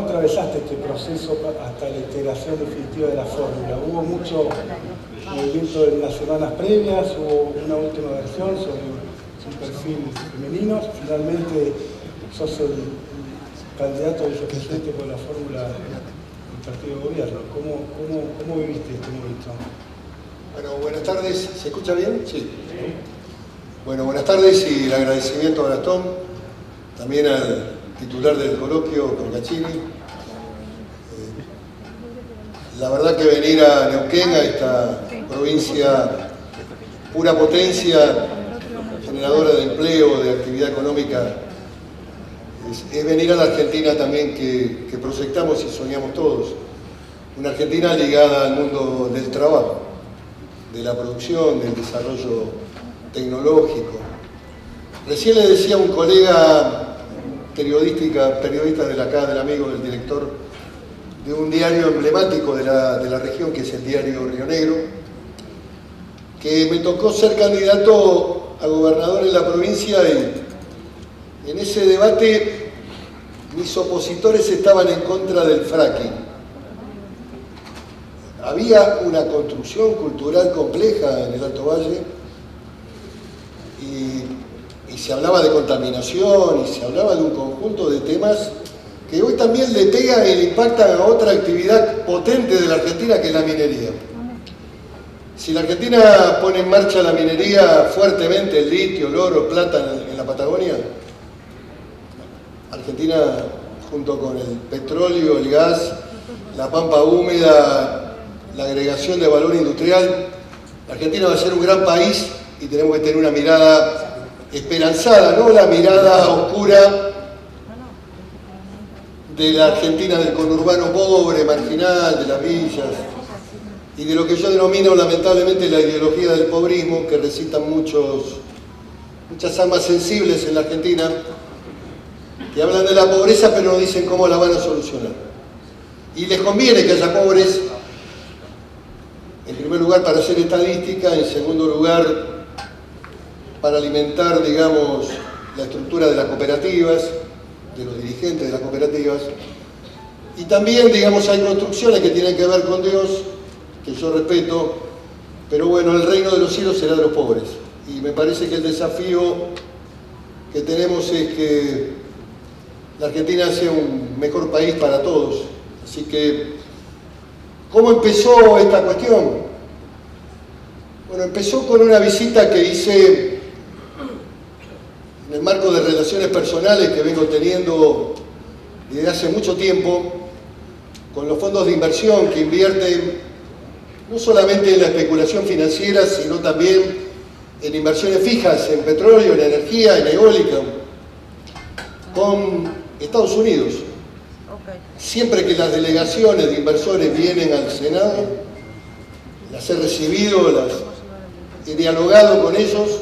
atravesaste este proceso hasta la integración definitiva de la fórmula? ¿Hubo mucho movimiento en las semanas previas? ¿Hubo una última versión sobre un perfil femenino? Finalmente sos el candidato a vicepresidente por la fórmula del partido de gobierno. ¿Cómo viviste este momento? Bueno, buenas tardes. ¿Se escucha bien? Sí. Bueno, buenas tardes y el agradecimiento a Gastón, también al titular del coloquio, Procaccini. La verdad que venir a Neuquén, a esta provincia pura potencia, generadora de empleo, de actividad económica, es venir a la Argentina también que proyectamos y soñamos todos. Una Argentina ligada al mundo del trabajo, de la producción, del desarrollo tecnológico. Recién le decía a un colega periodista del amigo del director de un diario emblemático de la región, que es el diario Río Negro, que me tocó ser candidato a gobernador en la provincia y en ese debate mis opositores estaban en contra del fracking. Había una construcción cultural compleja en el Alto Valle y se hablaba de contaminación y se hablaba de un conjunto de temas que hoy también le pegan y le impactan a otra actividad potente de la Argentina, que es la minería. Si la Argentina pone en marcha la minería fuertemente, el litio, el oro, plata en la Patagonia, Argentina, junto con el petróleo, el gas, la pampa húmeda, la agregación de valor industrial, Argentina va a ser un gran país y tenemos que tener una mirada esperanzada, no la mirada oscura de la Argentina del conurbano pobre, marginal, de las villas, y de lo que yo denomino lamentablemente la ideología del pobrismo, que recitan muchas almas sensibles en la Argentina, que hablan de la pobreza pero no dicen cómo la van a solucionar. Y les conviene que haya pobres, en primer lugar para hacer estadística, en segundo lugar para alimentar, digamos, la estructura de las cooperativas, de los dirigentes de las cooperativas. Y también, digamos, hay construcciones que tienen que ver con Dios, que yo respeto, pero bueno, el reino de los cielos será de los pobres. Y me parece que el desafío que tenemos es que la Argentina sea un mejor país para todos. Así que, ¿cómo empezó esta cuestión? Bueno, empezó con una visita que hice en el marco de relaciones personales que vengo teniendo desde hace mucho tiempo con los fondos de inversión que invierten no solamente en la especulación financiera, sino también en inversiones fijas, en petróleo, en energía, en eólica, con Estados Unidos. Siempre que las delegaciones de inversores vienen al Senado, las he recibido, las he dialogado con ellos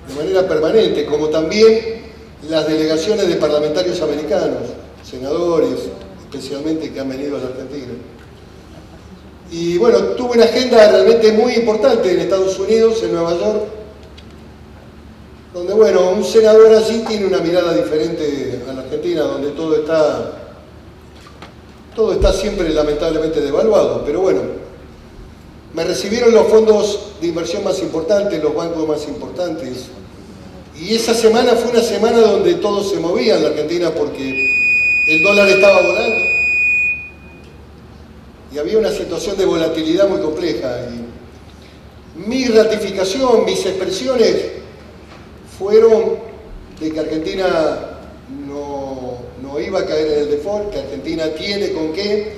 de manera permanente, como también las delegaciones de parlamentarios americanos, senadores, especialmente, que han venido a la Argentina. Y bueno, tuve una agenda realmente muy importante en Estados Unidos, en Nueva York, donde, bueno, un senador allí tiene una mirada diferente a la Argentina, donde todo está siempre lamentablemente devaluado, pero bueno, me recibieron los fondos de inversión más importantes, los bancos más importantes, y esa semana fue una semana donde todo se movía en la Argentina porque el dólar estaba volando y había una situación de volatilidad muy compleja. Y mi ratificación, mis expresiones fueron de que Argentina no iba a caer en el default, que Argentina tiene con qué,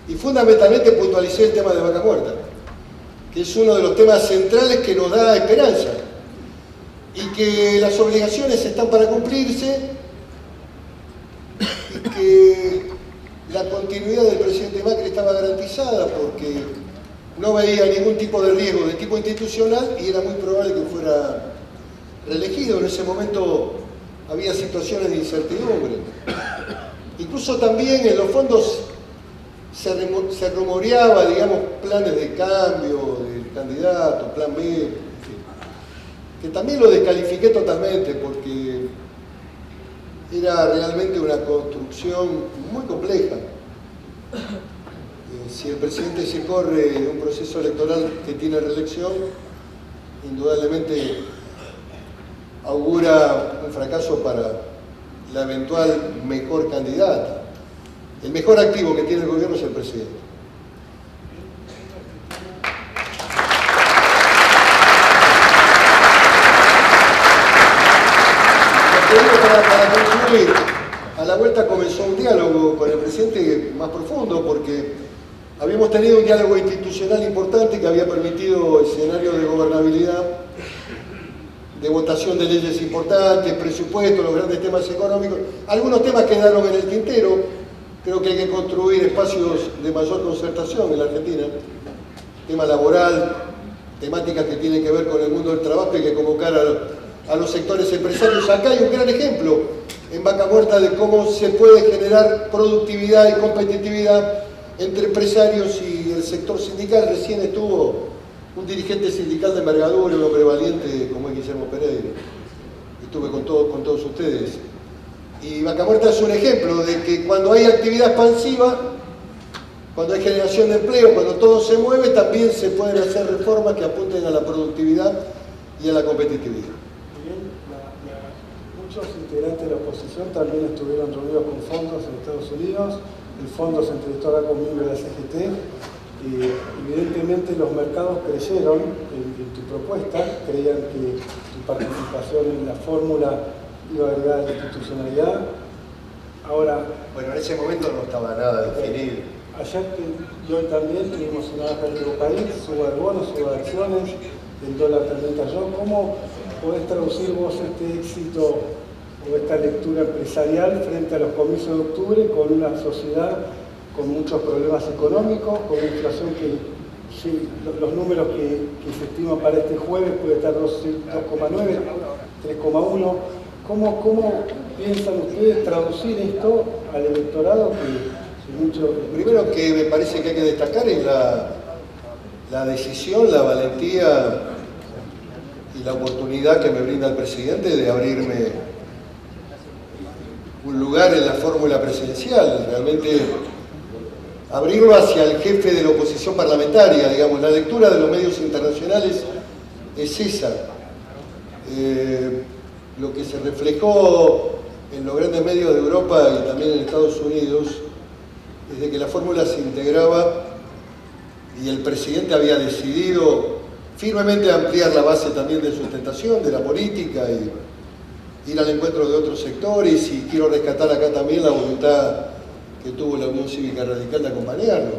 y fundamentalmente puntualicé el tema de Vaca Muerta, que es uno de los temas centrales que nos da esperanza, y que las obligaciones están para cumplirse, y que la continuidad del presidente Macri estaba garantizada porque no veía ningún tipo de riesgo de tipo institucional y era muy probable que fuera reelegido. En ese momento había situaciones de incertidumbre. Incluso también en los fondos se rumoreaba, digamos, planes de cambio del candidato, plan B, que también lo descalifiqué totalmente porque era realmente una construcción muy compleja. Si el presidente se corre en un proceso electoral que tiene reelección, indudablemente augura un fracaso para la eventual mejor candidata. El mejor activo que tiene el gobierno es el presidente. Para concluir, a la vuelta comenzó un diálogo con el presidente más profundo, porque habíamos tenido un diálogo institucional importante que había permitido escenarios de gobernabilidad, de votación de leyes importantes, presupuestos, los grandes temas económicos. Algunos temas quedaron en el tintero. Creo que hay que construir espacios de mayor concertación en la Argentina. Tema laboral, temáticas que tienen que ver con el mundo del trabajo, hay que convocar a los sectores empresarios. Acá hay un gran ejemplo en Vaca Muerta de cómo se puede generar productividad y competitividad entre empresarios y el sector sindical. Recién estuvo un dirigente sindical de envergadura, un hombre valiente como es Guillermo Pereira. Estuve con todos ustedes. Y Vaca Muerta es un ejemplo de que cuando hay actividad expansiva, cuando hay generación de empleo, cuando todo se mueve, también se pueden hacer reformas que apunten a la productividad y a la competitividad. Muchos integrantes de la oposición también estuvieron reunidos con fondos en Estados Unidos. El fondo se entrevistó acá conmigo de la CGT. Evidentemente los mercados creyeron en tu propuesta, creían que tu participación en la fórmula iba a agregar la institucionalidad. Ahora, bueno, en ese momento no estaba nada definido. Ayer y hoy también tuvimos una baja del país, suba de bonos, suba de acciones, el dólar también cayó. ¿Cómo podés traducir vos este éxito o esta lectura empresarial frente a los comicios de octubre con una sociedad con muchos problemas económicos, con una inflación que sí, los números que se estiman para este jueves puede estar 2,9, 3,1? ¿Cómo piensan ustedes traducir esto al electorado? Primero que me parece que hay que destacar es la decisión, la valentía y la oportunidad que me brinda el presidente de abrirme un lugar en la fórmula presidencial. Realmente abrirlo hacia el jefe de la oposición parlamentaria, digamos. La lectura de los medios internacionales es esa. Lo que se reflejó en los grandes medios de Europa y también en Estados Unidos es de que la fórmula se integraba y el presidente había decidido firmemente ampliar la base también de sustentación, de la política, y ir al encuentro de otros sectores. Y quiero rescatar acá también la voluntad que tuvo la Unión Cívica Radical de acompañarlo.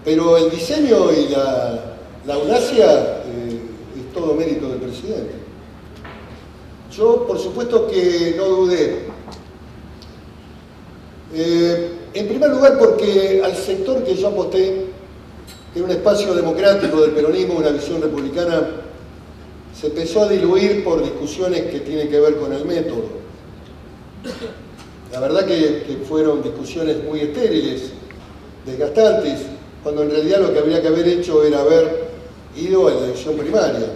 Pero el diseño y la audacia es todo mérito del presidente. Yo, por supuesto que no dudé. En primer lugar porque al sector que yo aposté, que era un espacio democrático del peronismo, una visión republicana, se empezó a diluir por discusiones que tienen que ver con el método. La verdad que fueron discusiones muy estériles, desgastantes, cuando en realidad lo que habría que haber hecho era haber ido a la elección primaria,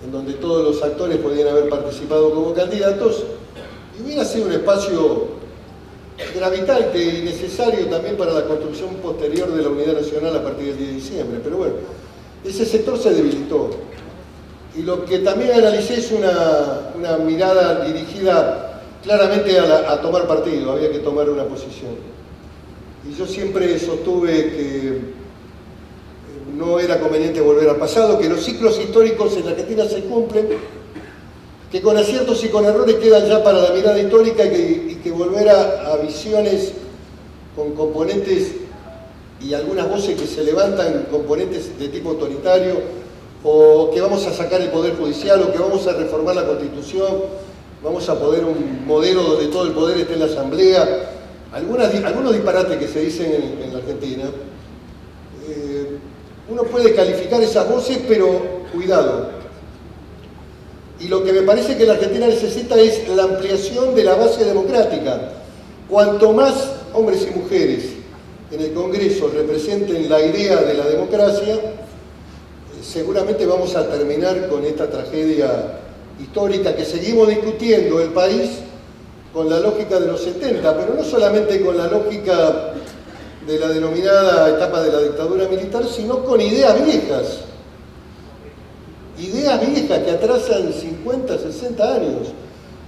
en donde todos los actores podían haber participado como candidatos, y hubiera sido un espacio gravitante y necesario también para la construcción posterior de la unidad nacional a partir del 10 de diciembre. Pero bueno, ese sector se debilitó. Y lo que también analicé es una mirada dirigida claramente a tomar partido, había que tomar una posición. Y yo siempre sostuve que no era conveniente volver al pasado, que los ciclos históricos en la Argentina se cumplen, que con aciertos y con errores quedan ya para la mirada histórica, y que volver a visiones con componentes y algunas voces que se levantan, componentes de tipo autoritario, o que vamos a sacar el Poder Judicial, o que vamos a reformar la Constitución, vamos a poner un modelo donde todo el poder esté en la Asamblea, algunos disparates que se dicen en la Argentina. Uno puede calificar esas voces, pero cuidado. Y lo que me parece que la Argentina necesita es la ampliación de la base democrática. Cuanto más hombres y mujeres en el Congreso representen la idea de la democracia, seguramente vamos a terminar con esta tragedia histórica que seguimos discutiendo el país con la lógica de los 70, pero no solamente con la lógica de la denominada etapa de la dictadura militar, sino con ideas viejas. Ideas viejas que atrasan 50, 60 años.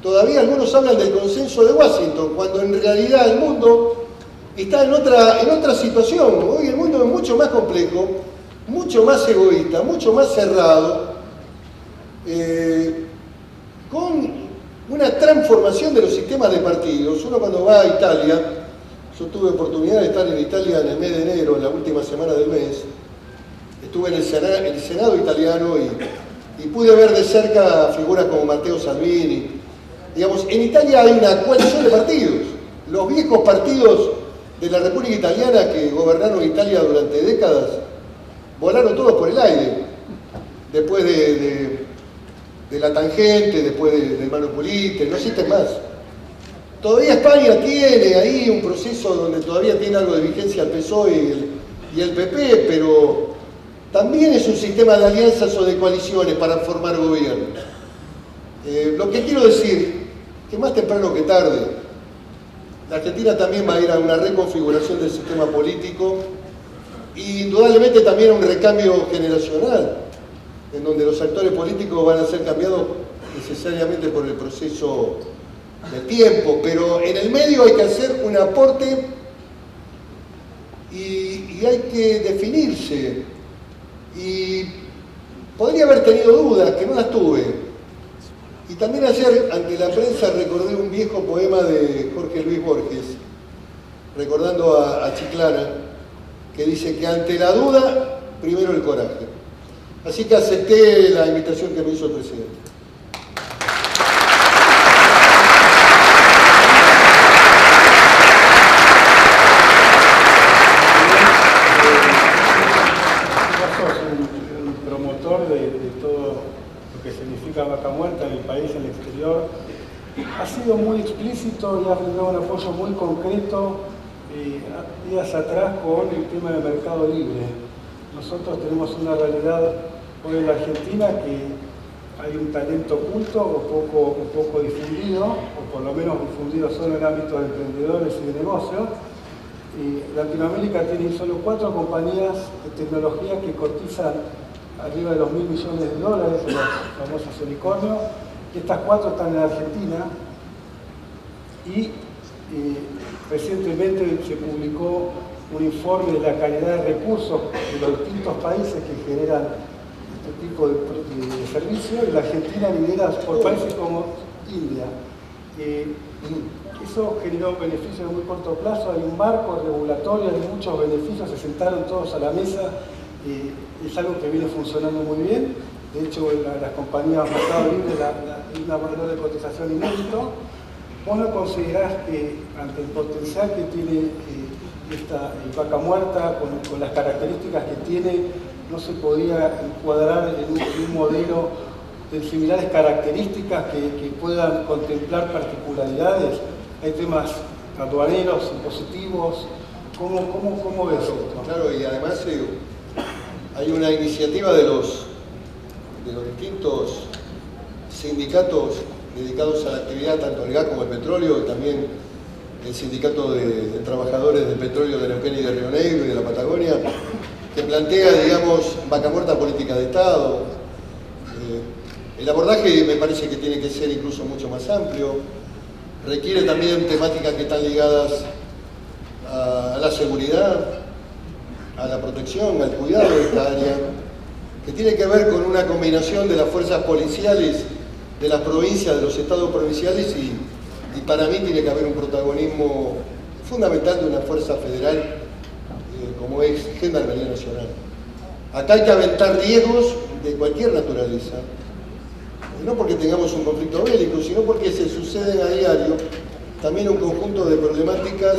Todavía algunos hablan del consenso de Washington, cuando en realidad el mundo está en otra situación. Hoy el mundo es mucho más complejo, mucho más egoísta, mucho más cerrado, con una transformación de los sistemas de partidos. Uno cuando va a Italia, yo tuve oportunidad de estar en Italia en el mes de enero, en la última semana del mes, estuve en el Senado italiano y pude ver de cerca figuras como Matteo Salvini. Digamos, en Italia hay una coalición de partidos. Los viejos partidos de la República Italiana que gobernaron Italia durante décadas volaron todos por el aire. Después de la Tangente, después del Mano Pulite, no existen más. Todavía España tiene ahí un proceso donde todavía tiene algo de vigencia el PSOE y el PP, pero también es un sistema de alianzas o de coaliciones para formar gobierno. Lo que quiero decir, que más temprano que tarde, la Argentina también va a ir a una reconfiguración del sistema político e indudablemente también a un recambio generacional, en donde los actores políticos van a ser cambiados necesariamente por el proceso del tiempo, pero en el medio hay que hacer un aporte y hay que definirse. Y podría haber tenido dudas, que no las tuve. Y también ayer, ante la prensa, recordé un viejo poema de Jorge Luis Borges, recordando a Chiclana, que dice que ante la duda, primero el coraje. Así que acepté la invitación que me hizo el presidente. Vaca Muerta en el país, en el exterior, ha sido muy explícito y ha brindado un apoyo muy concreto días atrás con el tema del mercado libre. Nosotros tenemos una realidad hoy en la Argentina que hay un talento oculto o poco difundido, o por lo menos difundido solo en ámbitos de emprendedores y de negocios. Latinoamérica tiene solo 4 compañías de tecnología que cotizan arriba de los $1.000 millones, los famosos unicornios, y estas 4 están en Argentina, y recientemente se publicó un informe de la calidad de recursos de los distintos países que generan este tipo de servicios, y la Argentina lidera por países como India. Eso generó beneficios de muy corto plazo, hay un marco regulatorio, hay muchos beneficios, se sentaron todos a la mesa. Es algo que viene funcionando muy bien. De hecho, las compañías Mercado Libre hay un valor de cotización inédito. ¿Vos no considerás que ante el potencial que tiene esta Vaca Muerta, con las características que tiene, no se podía encuadrar en un modelo de similares características que puedan contemplar particularidades? Hay temas aduaneros, impositivos. ¿Cómo ves esto? Claro, y además hay una iniciativa de los distintos sindicatos dedicados a la actividad, tanto el gas como el petróleo, y también el sindicato de trabajadores del petróleo de Neuquén y de Río Negro y de la Patagonia, que plantea, digamos, Vaca Muerta política de Estado. El abordaje me parece que tiene que ser incluso mucho más amplio, requiere también temáticas que están ligadas a la seguridad, a la protección, al cuidado de esta área, que tiene que ver con una combinación de las fuerzas policiales de las provincias, de los estados provinciales, y para mí tiene que haber un protagonismo fundamental de una fuerza federal como es Gendarmería Nacional. Acá hay que aventar riesgos de cualquier naturaleza, no porque tengamos un conflicto bélico, sino porque se suceden a diario también un conjunto de problemáticas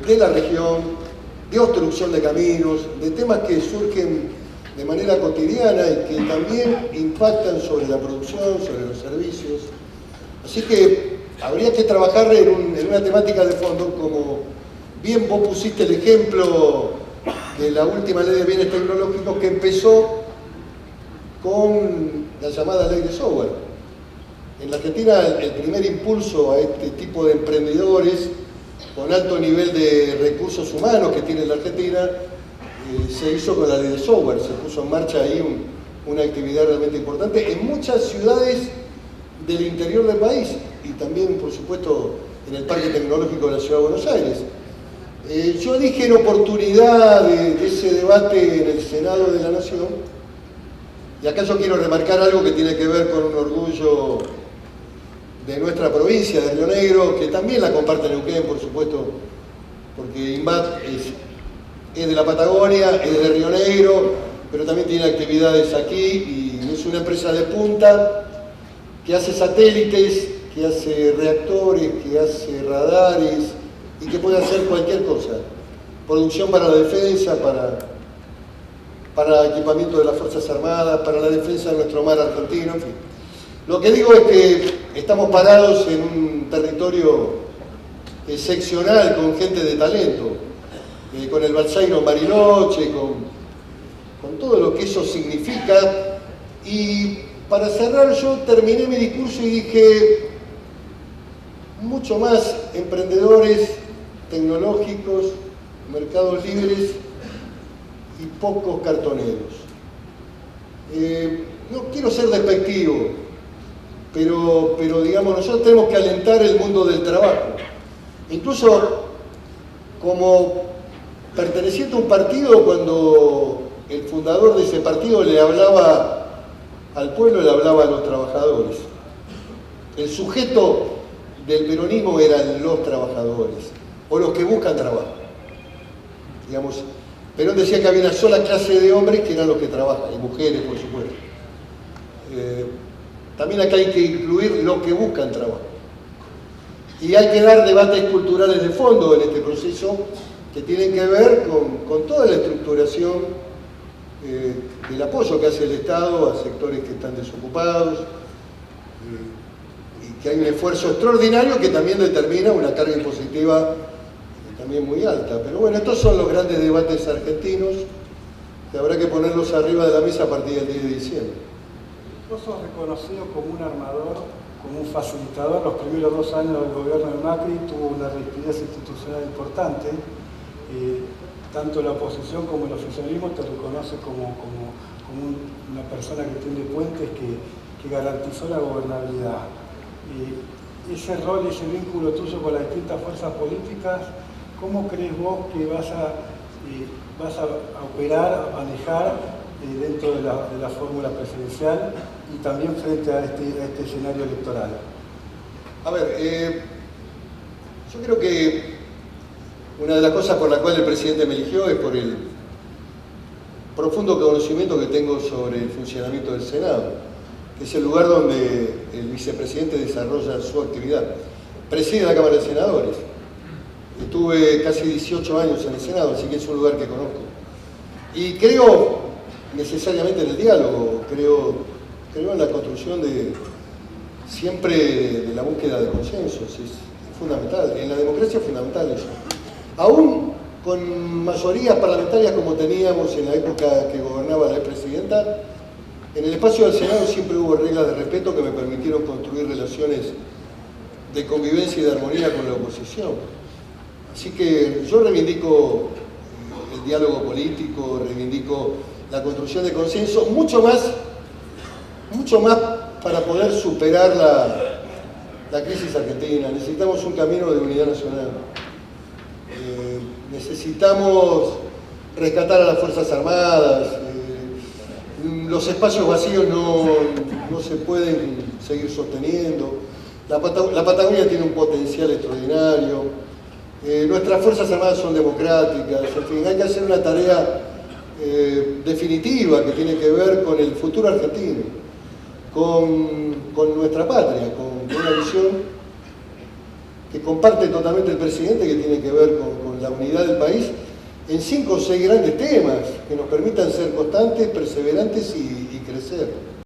de la región, de obstrucción de caminos, de temas que surgen de manera cotidiana y que también impactan sobre la producción, sobre los servicios. Así que habría que trabajar en una temática de fondo, como bien vos pusiste el ejemplo de la última ley de bienes tecnológicos, que empezó con la llamada ley de software. En la Argentina el primer impulso a este tipo de emprendedores con alto nivel de recursos humanos que tiene la Argentina se hizo con la ley de software, se puso en marcha ahí una actividad realmente importante en muchas ciudades del interior del país y también, por supuesto, en el Parque Tecnológico de la Ciudad de Buenos Aires. Yo dije en oportunidad de ese debate en el Senado de la Nación, y acá yo quiero remarcar algo que tiene que ver con un orgullo de nuestra provincia, de Río Negro, que también la comparte Neuquén, por supuesto, porque INVAT es de la Patagonia, es de Río Negro, pero también tiene actividades aquí y es una empresa de punta que hace satélites, que hace reactores, que hace radares y que puede hacer cualquier cosa. Producción para la defensa, para equipamiento de las Fuerzas Armadas, para la defensa de nuestro mar argentino, en fin. Lo que digo es que estamos parados en un territorio excepcional, con gente de talento, con el Balseiro Bariloche, con todo lo que eso significa. Y para cerrar, yo terminé mi discurso y dije, mucho más emprendedores tecnológicos, mercados libres y pocos cartoneros. No quiero ser despectivo, pero digamos, nosotros tenemos que alentar el mundo del trabajo. Incluso como perteneciente a un partido, cuando el fundador de ese partido le hablaba al pueblo, le hablaba a los trabajadores. El sujeto del peronismo eran los trabajadores, o los que buscan trabajo. Digamos, Perón decía que había una sola clase de hombres que eran los que trabajan, y mujeres, por supuesto. También acá hay que incluir los que buscan trabajo. Y hay que dar debates culturales de fondo en este proceso que tienen que ver con toda la estructuración del apoyo que hace el Estado a sectores que están desocupados y que hay un esfuerzo extraordinario que también determina una carga impositiva también muy alta. Pero bueno, estos son los grandes debates argentinos que habrá que ponerlos arriba de la mesa a partir del 10 de diciembre. Vos sos reconocido como un armador, como un facilitador. Los primeros 2 años del gobierno de Macri tuvo una rigidez institucional importante. Tanto la oposición como el oficialismo te reconoce como una persona que tiene puentes que garantizó la gobernabilidad. Ese rol, ese vínculo tuyo con las distintas fuerzas políticas, ¿cómo crees vos que vas a operar, a manejar dentro de la fórmula presidencial y también frente a este escenario electoral? A ver, yo creo que una de las cosas por la cual el presidente me eligió es por el profundo conocimiento que tengo sobre el funcionamiento del Senado, que es el lugar donde el vicepresidente desarrolla su actividad. Preside la Cámara de Senadores. Estuve casi 18 años en el Senado, así que es un lugar que conozco. Y creo necesariamente en el diálogo, creo en la construcción siempre de la búsqueda de consensos, es fundamental. En la democracia es fundamental eso. Aún con mayorías parlamentarias como teníamos en la época que gobernaba la expresidenta, en el espacio del Senado siempre hubo reglas de respeto que me permitieron construir relaciones de convivencia y de armonía con la oposición. Así que yo reivindico el diálogo político, reivindico la construcción de consenso, mucho más para poder superar la crisis argentina. Necesitamos un camino de unidad nacional. Necesitamos rescatar a las Fuerzas Armadas. Los espacios vacíos no se pueden seguir sosteniendo. La Patagonia tiene un potencial extraordinario. Nuestras Fuerzas Armadas son democráticas. En fin, hay que hacer una tarea definitiva que tiene que ver con el futuro argentino, con nuestra patria, con una visión que comparte totalmente el presidente, que tiene que ver con la unidad del país en 5 o 6 grandes temas que nos permitan ser constantes, perseverantes y crecer.